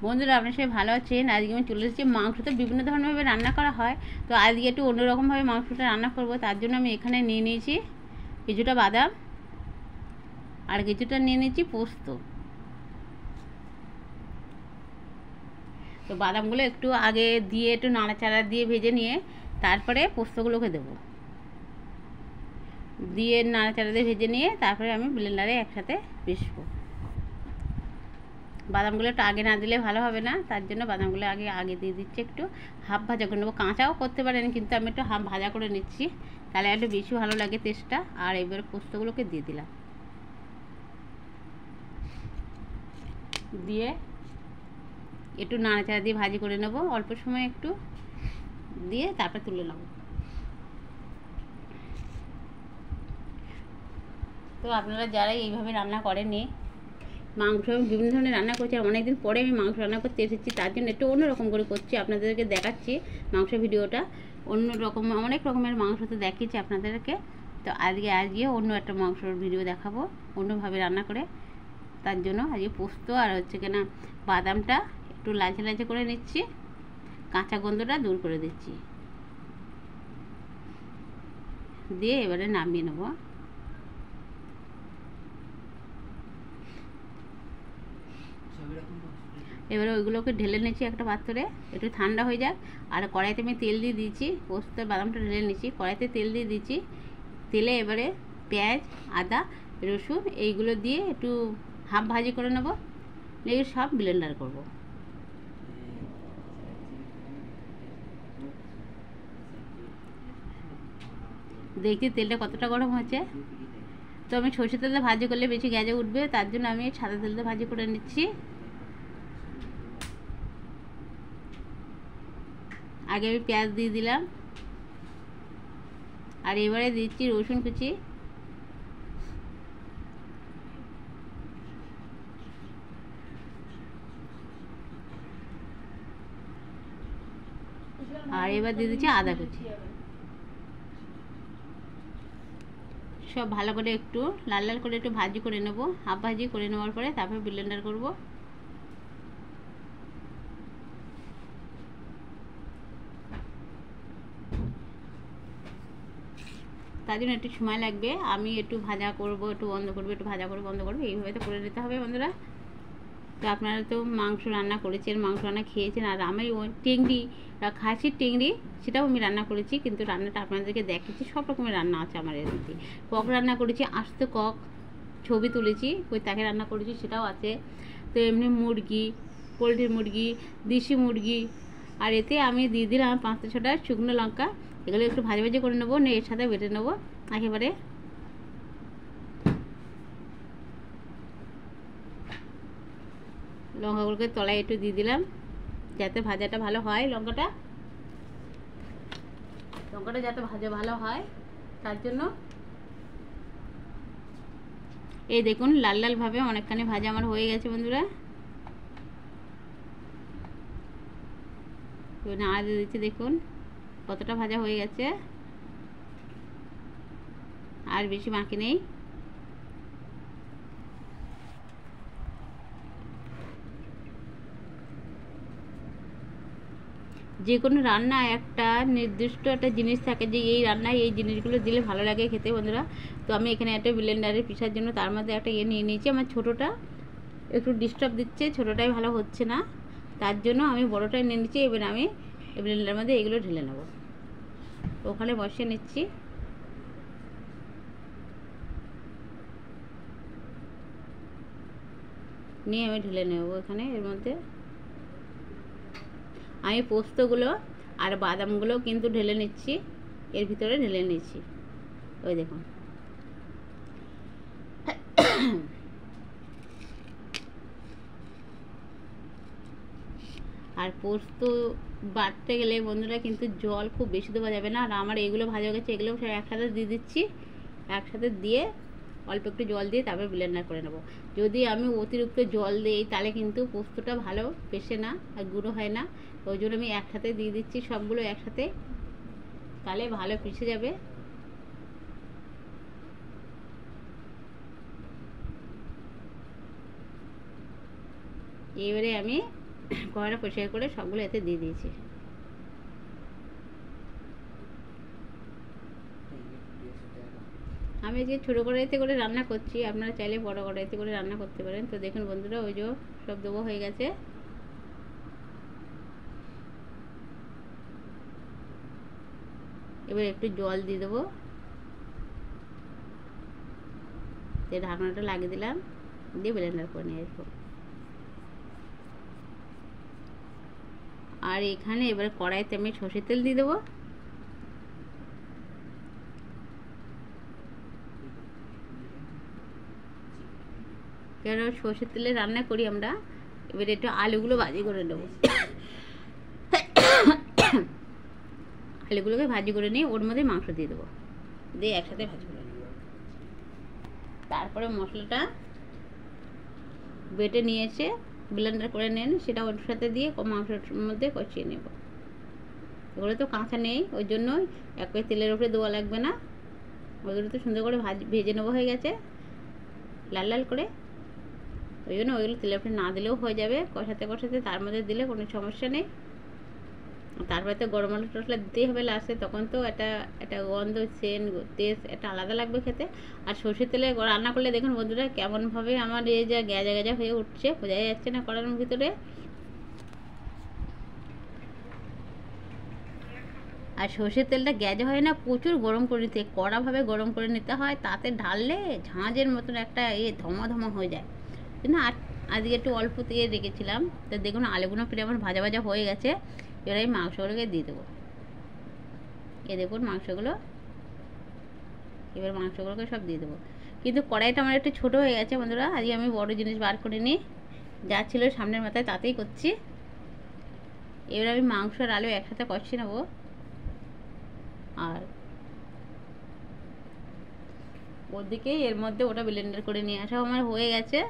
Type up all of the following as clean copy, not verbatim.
বন্ধুরা, আপনার সবাই ভালো আছেন? আজকে আমি চলে এসেছি। মাংস তো বিভিন্ন ধরনেরভাবে রান্না করা হয়, তো আজকে একটু অন্যরকমভাবে মাংসটা রান্না করব। তার জন্য আমি এখানে নিয়ে নিয়েছি কিছুটা বাদাম আর কিছুটা নিয়ে নিয়েছি পোস্ত। তো বাদামগুলো একটু আগে দিয়ে একটু নাড়াচাড়া দিয়ে ভেজে নিয়ে তারপরে পোস্তগুলোকে দেবো, দিয়ে নাড়াচাড়া দিয়ে ভেজে নিয়ে তারপরে আমি ব্লেন্ডারে একসাথে পিষবো। বাদামগুলো একটু আগে না দিলে ভালো হবে না, তার জন্য বাদামগুলো আগে দিয়ে দিচ্ছি। একটু হাফ ভাজা করে নেবো, কাঁচাও করতে পারেন, কিন্তু আমি একটু হাফ ভাজা করে নিচ্ছি, তাহলে একটু বেশি ভালো লাগে টেস্টটা। আর এবার পোস্তগুলোকে দিয়ে দিলাম, দিয়ে একটু নাড়াচাড়া দিয়ে ভাজি করে নেবো অল্প সময় একটু, দিয়ে তারপর তুলে নেবো। তো আপনারা যারা এইভাবে রান্না করেননি, মাংস বিভিন্ন ধরনের রান্না করছি, আর অনেকদিন পরে আমি মাংস রান্না করতে এসেছি, তার জন্য একটু অন্যরকম করে করছি, আপনাদেরকে দেখাচ্ছি মাংস ভিডিওটা। অন্য রকম অনেক রকমের মাংস তো দেখিয়েছি আপনাদেরকে, তো আজকে অন্য একটা মাংসর ভিডিও দেখাবো অন্যভাবে রান্না করে। তার জন্য আজকে পোস্ত আর হচ্ছে কিনা বাদামটা একটু লালচে লালচে করে নিচ্ছি, কাঁচা গন্ধটা দূর করে দিচ্ছি, দিয়ে এবারে নামিয়ে নেবো। এবারে ওইগুলোকে ঢেলে নিচ্ছি একটা পাত্রে, একটু ঠান্ডা হয়ে যাক। আর কড়াইতে আমি তেল দিয়ে দিয়েছি, পোস্ত বাদামটা ঢেলে নিচ্ছি, কড়াইতে তেল দিয়ে দিচ্ছি। তেলে এবারে পেঁয়াজ, আদা, রসুন এইগুলো দিয়ে একটু হাফ ভাজি করে নেবো, নিয়ে সব ব্লেন্ডার করব। দেখছি তেলটা কতটা গরম হচ্ছে। তো আমি সরষের তেলে ভাজি করলে বেশি গ্যাজে উঠবে, তার জন্য আমি সাদা তেলতে ভাজি করে নিচ্ছি। আগে আমি পেঁয়াজ দিয়ে দিলাম, আর এবারে দিচ্ছি রসুন কুচি, আর এবার দিয়ে দিচ্ছি আদা কুচি। সব ভালো করে একটু লাল লাল করে একটু ভাজি করে নেব, হাফ ভাজি করে নেওয়ার পরে তারপর ব্লেন্ডার করব। তার জন্য একটু সময় লাগবে, আমি একটু ভাজা করব, একটু বন্ধ করবো, একটু ভাজা করবো, বন্ধ করবো, এইভাবে তো করে নিতে হবে বন্ধুরা। তো আপনারা তো মাংস রান্না করেছেন, মাংস রান্না খেয়েছেন, আর আমি ওই টেংরি, খাসির টেংরি, সেটাও আমি রান্না করেছি, কিন্তু রান্নাটা আপনাদেরকে দেখেছি। সব রকমের রান্না আছে আমার এদিকে। কক রান্না করেছি, আস্ত কক ছবি তুলেছি, ওই তাকে রান্না করেছি, সেটাও আছে। তো এমনি মুরগি, পোলট্রির মুরগি, দেশি মুরগি, আর এতে আমি দিয়ে দিলাম 5-6টা শুকনো লঙ্কা। এগুলো একটু ভাজি ভাজি করে নেবো, নিয়ে এর সাথে বেটে নেবো একেবারে। লঙ্কাগুলোকে তলায় একটু দিয়ে দিলাম, যাতে ভাজাটা ভালো হয়। লঙ্কাটা যাতে ভাজা ভালো হয়, তার জন্য। এই দেখুন লাল লাল ভাবে অনেকখানি ভাজা আমার হয়ে গেছে বন্ধুরা। নাড়া দিয়ে দিচ্ছি, দেখুন কতটা ভাজা হয়ে গেছে, আর বেশি বাকি নেই। যে কোনো রান্না একটা নির্দিষ্ট একটা জিনিস থাকে, যে এই রান্নায় এই জিনিসগুলো দিলে ভালো লাগে খেতে বন্ধুরা। তো আমি এখানে একটা ব্লেন্ডারে পিষার জন্য তার মধ্যে একটা নিয়ে নিয়েছি। আমার ছোটোটা একটু ডিস্টার্ব দিচ্ছে, ছোটোটাই ভালো হচ্ছে না, তার জন্য আমি বড়োটাই নিয়ে নিচ্ছি। এবার আমি ব্লেন্ডারের মধ্যে এগুলো ঢেলে নেব, ওখানে বসিয়ে নিচ্ছি। নিয়ে আমি ঢেলে নেব এখানে। এর মধ্যে আমি পোস্তগুলো আর বাদামগুলো কিন্তু ঢেলে নিচ্ছি, এর ভিতরে ঢেলে নিচ্ছি, ওই দেখুন। আর পোস্ত বাটতে গেলে বন্ধুরা কিন্তু জল খুব বেশি দেওয়া যাবে না। আর আমার এগুলো ভাজা গেছে, এগুলো একসাথে দিয়ে দিচ্ছি, একসাথে দিয়ে অল্প একটু জল দিয়ে তারপর ব্লেন্ডার করে নেব। যদি আমি অতিরিক্ত জল দিই তাহলে কিন্তু পোস্তটা ভালো পেশে না আর গুঁড়ো হয় না, ওই জন্য আমি একসাথে দিয়ে দিচ্ছি সবগুলো একসাথে, তাহলে ভালো পিষে যাবে। এবারে আমি কড়াইটা পরিষ্কার করে সবগুলো এতে দিয়ে দিয়েছি। আমি যে ছোটো কড়াইতে করে রান্না করছি, আপনারা চাইলে বড় কড়াইতে করে রান্না করতে পারেন। তো দেখুন বন্ধুরা, ওই যে সব দেবো হয়ে গেছে। এবার একটু জল দিয়ে দেবো, ঢাকনাটা লাগিয়ে দিলাম, দিয়ে ব্লেন্ডার করে নিয়ে আসবো। আর এখানে এবার কড়াইতে আমি সর্ষের তেল দিয়ে দেবো। কেন সর্ষের তেলে রান্না করি আমরা। এবার একটু আলুগুলো ভাজি করে নেবো। আলুগুলোকে ভাজি করে নিয়ে ওর মধ্যে মাংস দিয়ে দেবো, দিয়ে একসাথে ভাজি করে নেব। তারপরে মশলাটা বেটে নিয়ে এসে ব্লেন্ডার করে নেন, সেটা ওর সাথে দিয়ে মাংসের মধ্যে কষিয়ে নেব। এগুলো তো কাঁচা নেই, ওই জন্য একবারে তেলের উপরে দেওয়া লাগবে না। ওইগুলো তো সুন্দর করে ভেজে নেবো, হয়ে গেছে লাল লাল করে। ওই জন্য ওইগুলো তেলের উপরে না দিলেও হয়ে যাবে, কষাতে কষাতে তার মধ্যে দিলে কোনো সমস্যা নেই। তারপরে তো গরম মশলা দিতেই হবে লাস্টে, তখন তো একটা গন্ধ, সেন্ট, টেস্ট একটা আলাদা লাগবে খেতে। আর সর্ষের তেলে রান্না করলে দেখুন বন্ধুরা কেমনভাবে আমার এই যা গ্যাজা গ্যাজা হয়ে উঠছে, বোঝাই যাচ্ছে না কড়ার ভিতরে। আর সর্ষের তেলটা গ্যাজা হয় না, প্রচুর গরম করে নিতে, কড়াভাবে গরম করে নিতে হয়, তাতে ঢাললে ঝাঁঝের মতন একটা ধমা ধমা হয়ে যায় না। আজকে একটু অল্প দিয়ে রেখেছিলাম, তো দেখুন আলুগুলো প্রায় আমার ভাজা ভাজা হয়ে গেছে। এবার এই মাংসগুলোকে দিয়ে দেবো। দেখুন মাংসগুলো, এবার মাংসগুলোকে সব দিয়ে দেবো। কিন্তু কড়াইটা আমার একটু ছোটো হয়ে গেছে বন্ধুরা, আজকে আমি বড় জিনিস বার করে নিই, যা ছিল সামনের মাথায় তাতেই করছি। এবার আমি মাংস আর আলু একসাথে কষিয়ে নেবো। আর ওদিকে এর মধ্যে ওটা ব্লেন্ডার করে নিয়ে আসা আমার হয়ে গেছে।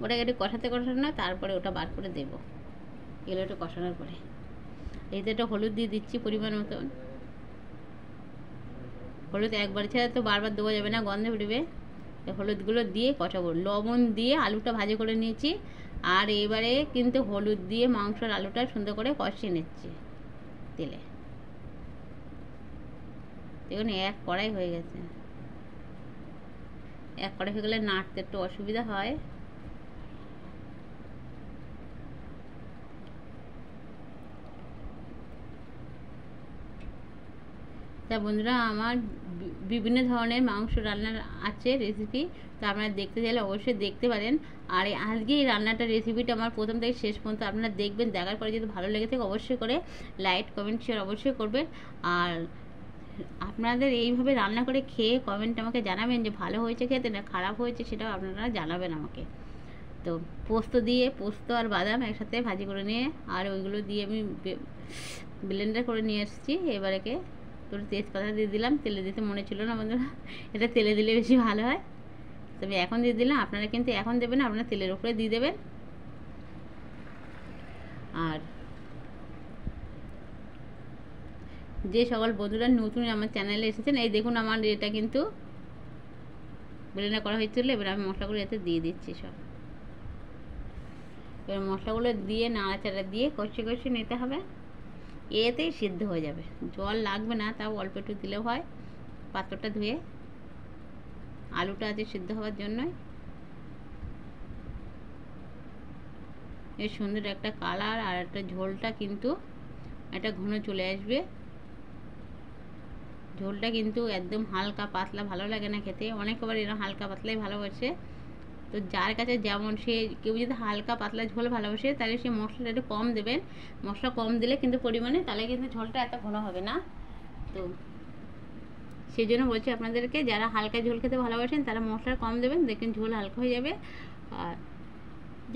ওটাকে একটু কষাতে কষানো, তারপরে ওটা বার করে দেবো। এগুলো একটু কষানোর পরে এতে একটা হলুদ দিয়ে দিচ্ছি পরিমাণ মতন। হলুদ একবার ছাড়া তো বারবার দেওয়া যাবে না, গন্ধে উঠবে। হলুদগুলো দিয়ে কষাবো, লবণ দিয়ে আলুটা ভাজি করে নিয়েছি। আর এবারে কিন্তু হলুদ দিয়ে মাংসর আলুটা সুন্দর করে কষিয়ে নিচ্ছি তেলে। দেখুন এক কড়াই হয়ে গেছে। এক কড়াই হয়ে গেলে নাড়তে একটু অসুবিধা হয়। তা বন্ধুরা, আমার বিভিন্ন ধরনের মাংস রান্নার আছে রেসিপি, তো আপনারা দেখতে চাইলে অবশ্যই দেখতে পারেন। আর আজকে এই রান্নাটার রেসিপিটা আমার প্রথম থেকে শেষ পর্যন্ত আপনারা দেখবেন, দেখার পরে যদি ভালো লেগে থাকে অবশ্যই করে লাইক, কমেন্ট, শেয়ার অবশ্যই করবেন। আর আপনাদের এইভাবে রান্না করে খেয়ে কমেন্ট আমাকে জানাবেন যে ভালো হয়েছে খেতে না খারাপ হয়েছে, সেটাও আপনারা জানাবেন আমাকে। তো পোস্ত আর বাদাম একসাথে ভাজি করে নিয়ে, আর ওইগুলো দিয়ে আমি ব্লেন্ডার করে নিয়ে এসেছি। এবারেকে একটু তেজপাতা দিয়ে দিলাম, তেলে দিতে মনে ছিল না বন্ধুরা, এটা তেলে দিলে বেশি ভালো হয়, তবে এখন দিয়ে দিলাম। আপনারা কিন্তু এখন দেবেন, আপনারা তেলের উপরে দিয়ে দেবেন। আর যে সকল বন্ধুরা নতুন আমার চ্যানেলে এসেছেন, এই দেখুন আমার এটা কিন্তু ব্লেন্ডার করা হয়েছিল। এবার আমি মশলাগুলো এতে দিয়ে দিচ্ছি সব। এবার মশলাগুলো দিয়ে নাড়াচাড়া দিয়ে কষিয়ে নিতে হবে, এতেই সিদ্ধ হয়ে যাবে। জল লাগবে না, তাও অল্প একটু দিলেও হয়। পাত্রটা ধুয়ে আলুটা আছে সিদ্ধ হওয়ার জন্যই। এর সুন্দর একটা কালার আর একটা ঝোলটা কিন্তু একটা ঘন চলে আসবে। ঝোলটা কিন্তু একদম হালকা পাতলা ভালো লাগে না খেতে, অনেক আবার এরা হালকা পাতলাই ভালোবাসে। তো যার কাছে যেমন, সে কেউ যদি হালকা পাতলা ঝোল ভালোবাসে তাহলে সে মশলাটা একটু কম দেবেন। মশলা কম দিলে কিন্তু পরিমাণে, তাহলে কিন্তু ঝোলটা এত ঘন হবে না। তো সেই জন্য বলছি আপনাদেরকে, যারা হালকা ঝোল খেতে ভালোবাসেন তারা মশলা কম দেবেন, দেখবেন ঝোল হালকা হয়ে যাবে। আর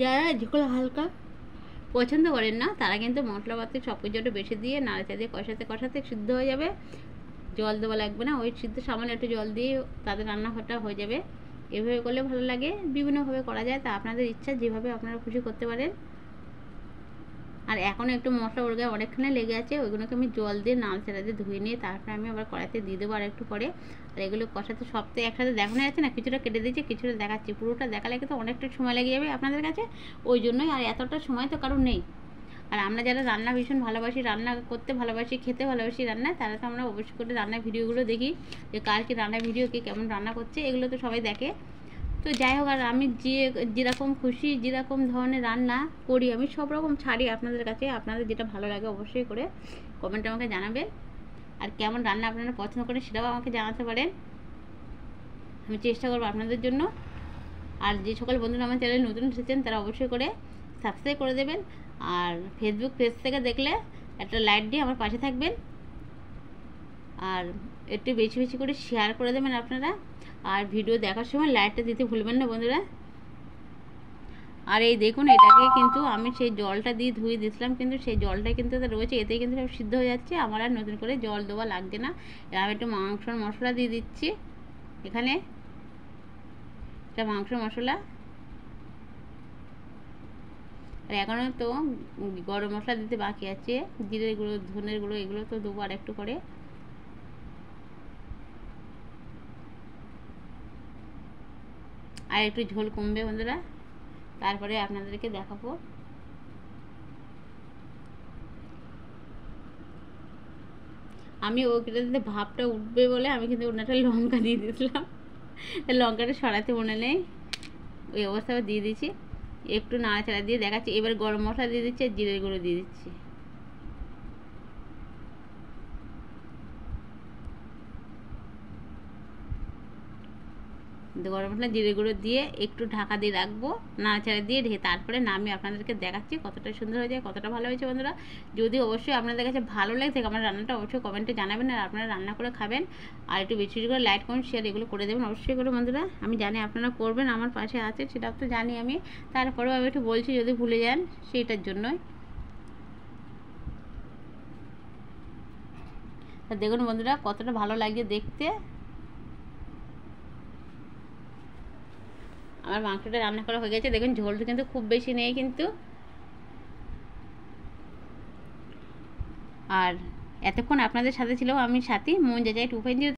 যারা ঝোল হালকা পছন্দ করেন না তারা কিন্তু মশলাপাতি সব কিছু একটু বেশি দিয়ে নাড়াচাড়া দিয়ে কষাতে সিদ্ধ হয়ে যাবে। জল দেওয়া লাগবে না, ওই সিদ্ধ সামান্য একটু জল দিয়ে তাদের রান্নাঘরটা হয়ে যাবে। এভাবে করলে ভালো লাগে, বিভিন্নভাবে করা যায়, তা আপনাদের ইচ্ছা, যেভাবে আপনারা খুশি করতে পারেন। আর এখনও একটু মশলা ওর গায়ে অনেকখানে লেগে আছে, ওইগুলোকে আমি জল দিয়ে নাড়াচাড়া দিয়ে ধুয়ে নিয়ে তারপরে আমি আবার কড়াইতে দিয়ে দেবো আর একটু পরে। আর এগুলো কষাতে সব তো একসাথে দেখানো যাচ্ছে না, কিছুটা কেটে দিয়েছি, কিছুটা দেখাচ্ছি। পুরোটা দেখালে কিন্তু অনেকটা সময় লেগে যাবে আপনাদের কাছে, ওই জন্যই। আর এতটা সময় তো কারণ নেই। আর আমরা যারা রান্না ভীষণ ভালোবাসি, রান্না করতে ভালোবাসি, খেতে ভালোবাসি রান্না, তারা তো আমরা অবশ্যই করে রান্নার ভিডিওগুলো দেখি, যে কার কী রান্নার ভিডিও, কে কেমন রান্না করছে, এগুলো তো সবাই দেখে। তো যাই হোক, আর আমি যেরকম খুশি, যেরকম ধরনের রান্না করি, আমি সব রকম ছাড়ি আপনাদের কাছে। আপনাদের যেটা ভালো লাগে অবশ্যই করে কমেন্টে আমাকে জানাবেন। আর কেমন রান্না আপনারা পছন্দ করেন সেটাও আমাকে জানাতে পারেন, আমি চেষ্টা করবো আপনাদের জন্য। আর যে সকল বন্ধুরা আমার চ্যানেলে নতুন এসেছেন তারা অবশ্যই করে সাবস্ক্রাইব করে দেবেন। আর ফেসবুক পেজ থেকে দেখলে একটা লাইক দিয়ে আমার পাশে থাকবেন, আর একটু বেশি বেশি করে শেয়ার করে দেবেন আপনারা। আর ভিডিও দেখার সময় লাইকটা দিতে ভুলবেন না বন্ধুরা। আর এই দেখুন, এটাকে কিন্তু আমি সেই জলটা দিয়ে ধুয়ে দিয়েছিলাম, কিন্তু সেই জলটা কিন্তু রয়েছে, এতেই কিন্তু সব সিদ্ধ হয়ে যাচ্ছে, আমার আর নতুন করে জল দেওয়া লাগছে না। আমি একটু মাংসর মশলা দিয়ে দিচ্ছি এখানে, এটা মাংসর মশলা। আর এখনও তো গরম মশলা দিতে বাকি আছে, জিরের গুঁড়ো, ধনের গুঁড়ো, এগুলো তো দেবো আর একটু করে। আর একটু ঝোল কমবে বন্ধুরা, তারপরে আপনাদেরকে দেখাবো। আমি ওইটাতে ভাবটা উঠবে বলে আমি কিন্তু ওনাটা লঙ্কা দিয়ে দিয়েছিলাম, লঙ্কাটা সরাতে মনে নেই, ওই অবস্থা দিয়ে দিয়েছি। একটু নাড়াচাড়া দিয়ে দেখাচ্ছি, এবার গরম মশলা দিয়ে দিচ্ছি আর জিরের গুঁড়ো দিয়ে দিচ্ছি। গরম মশলা জিরে গুঁড়ো দিয়ে একটু ঢাকা দিয়ে রাখবো, নাড়াচাড়া দিয়ে ঢেকে তারপরে নামিয়ে আপনাদেরকে দেখাচ্ছি কতটা সুন্দর হয়ে যায়, কতটা ভালো হয়েছে বন্ধুরা। যদি অবশ্যই আপনাদের কাছে ভালো লাগে থাকে আমার রান্নাটা, অবশ্যই কমেন্টে জানাবেন। আর আপনারা রান্না করে খাবেন, আর একটু বেশি বেশি করে লাইক, কমেন্ট, শেয়ার এগুলো করে দেবেন অবশ্যই করে বন্ধুরা। আমি জানি আপনারা করবেন, আমার পাশে আছে সেটা তো জানি আমি, তারপরেও আমি একটু বলছি যদি ভুলে যান সেইটার জন্যই। দেখুন বন্ধুরা কতটা ভালো লাগে দেখতে। আমার মাংসটা রান্না করা হয়ে গেছে, দেখুন ঝোলটা কিন্তু খুব বেশি নেই কিন্তু। আর এতক্ষণ আপনাদের সাথে ছিল আমি সাথী, মন যা যায় 2.0।